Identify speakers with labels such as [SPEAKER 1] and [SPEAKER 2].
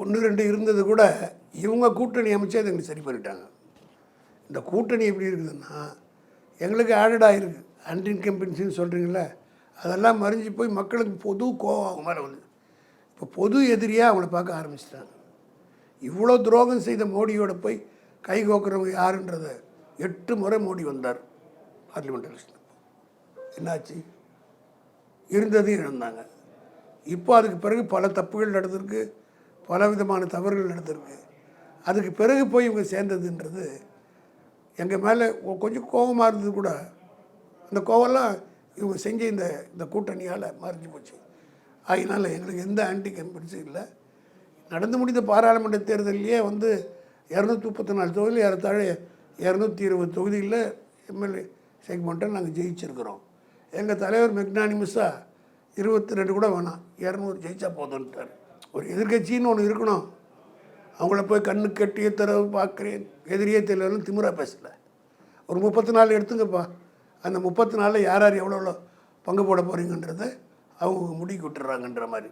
[SPEAKER 1] ஒன்று ரெண்டு இருந்தது கூட இவங்க கூட்டணி அமைச்சு அதை எங்களுக்கு சரி பண்ணிட்டாங்க. இந்த கூட்டணி எப்படி இருக்குதுன்னா எங்களுக்கு ஆடடாக இருக்குது. ஆன்டி இன்கம்பன்சின்னு சொல்கிறீங்களே, அதெல்லாம் மறைஞ்சு போய் மக்களுக்கு பொது கோவம் அவங்க மேலே வந்து இப்போ பொது எதிரியாக அவங்கள பார்க்க ஆரம்பிச்சிட்டாங்க. இவ்வளோ துரோகம் செய்த மோடியோட போய் கை கோக்குறவங்க யாருன்றத 8 முறை மோடி வந்தார் பார்லிமெண்ட் எலெக்ஷன். என்னாச்சு? இருந்ததையும் இழந்தாங்க. இப்போ அதுக்கு பிறகு பல தப்புகள் நடந்திருக்கு, பல விதமான தவறுகள் நடந்திருக்கு. அதுக்கு பிறகு போய் இவங்க சேர்ந்ததுன்றது எங்கள் மேலே கொஞ்சம் கோபமாக இருந்தது கூட. அந்த கோவம்லாம் இவங்க செஞ்ச இந்த கூட்டணியால் மறைஞ்சு போச்சு. அதனால் எங்களுக்கு எந்த ஆன்டி கம்பன்ஸும் இல்லை. நடந்து முடிந்த பாராளுமன்ற தேர்தலையே வந்து 234 தொகுதியில் ஏறத்தாழ 220 தொகுதியில் எம்எல்ஏ செக்மெண்ட்டை நாங்கள் ஜெயிச்சிருக்கிறோம். எங்கள் தலைவர் மெக்னானிமஸாக 22 கூட வேணாம், 200 ஜெயிச்சா போதுன்ட்டார். ஒரு எதிர்கட்சின்னு ஒன்று இருக்கணும். அவங்கள போய் கண்ணு கட்டிய தரவு பார்க்குறேன், எதிரியே தெரியலன்னு திமிராக பேசலை. ஒரு 34 எடுத்துங்கப்பா. அந்த 34 யார் யார் எவ்வளோ பங்கு போட போகிறீங்கன்றதை அவங்க முடிக்கு விட்டுறாங்கன்ற மாதிரி.